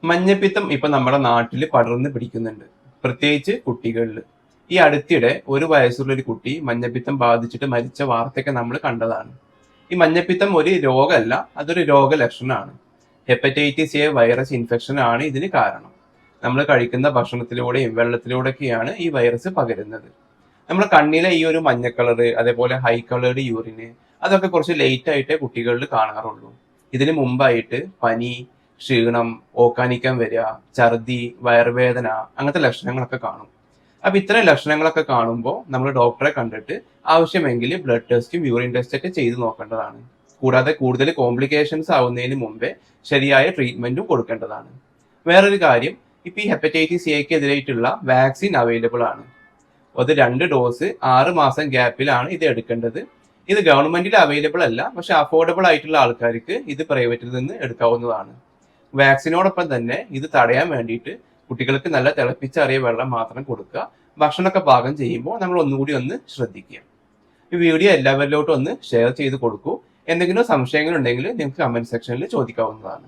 മഞ്ഞപ്പിത്തം ഇപ്പൊ നമ്മുടെ നാട്ടിൽ പടർന്ന് പിടിക്കുന്നുണ്ട്, പ്രത്യേകിച്ച് കുട്ടികളിൽ. ഈ അടുത്തിടെ ഒരു വയസ്സുള്ള ഒരു കുട്ടി മഞ്ഞപ്പിത്തം ബാധിച്ചിട്ട് മരിച്ച വാർത്തയൊക്കെ നമ്മൾ കണ്ടതാണ്. ഈ മഞ്ഞപ്പിത്തം ഒരു രോഗമല്ല, അതൊരു രോഗലക്ഷണമാണ്. ഹെപ്പറ്റൈറ്റിസ് എ വൈറസ് ഇൻഫെക്ഷൻ ആണ് ഇതിന് കാരണം. നമ്മൾ കഴിക്കുന്ന ഭക്ഷണത്തിലൂടെയും വെള്ളത്തിലൂടെയൊക്കെയാണ് ഈ വൈറസ് പകരുന്നത്. നമ്മുടെ കണ്ണിലെ ഈ ഒരു മഞ്ഞ കളറ്, അതേപോലെ ഹൈ കളേർഡ് യൂറിന്, അതൊക്കെ കുറച്ച് ലേറ്റ് ആയിട്ടേ കുട്ടികളിൽ കാണാറുള്ളൂ. ഇതിന് മുമ്പായിട്ട് പനി, ക്ഷീണം, ഓക്കാനിക്കാൻ വരിക, ഛർദി, വയറുവേദന, അങ്ങനത്തെ ലക്ഷണങ്ങളൊക്കെ കാണും. അപ്പൊ ഇത്തരം ലക്ഷണങ്ങളൊക്കെ കാണുമ്പോൾ നമ്മൾ ഡോക്ടറെ കണ്ടിട്ട് ആവശ്യമെങ്കിൽ ബ്ലഡ് ടെസ്റ്റും യൂറിൻ ടെസ്റ്റ് ഒക്കെ ചെയ്ത് നോക്കേണ്ടതാണ്. കൂടാതെ കൂടുതൽ കോംപ്ലിക്കേഷൻസ് ആവുന്നതിന് മുമ്പേ ശരിയായ ട്രീറ്റ്മെന്റും കൊടുക്കേണ്ടതാണ്. വേറൊരു കാര്യം, ഇപ്പൊ ഈ ഹെപ്പറ്റൈറ്റിസ് എക്ക് എതിരായിട്ടുള്ള വാക്സിൻ അവൈലബിൾ ആണ്. അത് 2 ഡോസ് 6 മാസം ഗ്യാപ്പിലാണ് ഇത് എടുക്കേണ്ടത്. ഇത് ഗവൺമെന്റിൽ അവൈലബിൾ അല്ല, പക്ഷെ അഫോർഡബിൾ ആയിട്ടുള്ള ആൾക്കാർക്ക് ഇത് പ്രൈവറ്റിൽ നിന്ന് എടുക്കാവുന്നതാണ്. വാക്സിനോടൊപ്പം തന്നെ ഇത് തടയാൻ വേണ്ടിയിട്ട് കുട്ടികൾക്ക് നല്ല തിളപ്പിച്ചാറിയ വെള്ളം മാത്രം കൊടുക്കുക. ഭക്ഷണമൊക്കെ പാകം ചെയ്യുമ്പോൾ നമ്മൾ ഒന്നുകൂടി ഒന്ന് ശ്രദ്ധിക്കുക. ഈ വീഡിയോ എല്ലാവരിലോട്ടും ഒന്ന് ഷെയർ ചെയ്ത് കൊടുക്കൂ. എന്തെങ്കിലും സംശയങ്ങൾ ഉണ്ടെങ്കിൽ നിങ്ങൾക്ക് കമന്റ് സെക്ഷനിൽ ചോദിക്കാവുന്നതാണ്.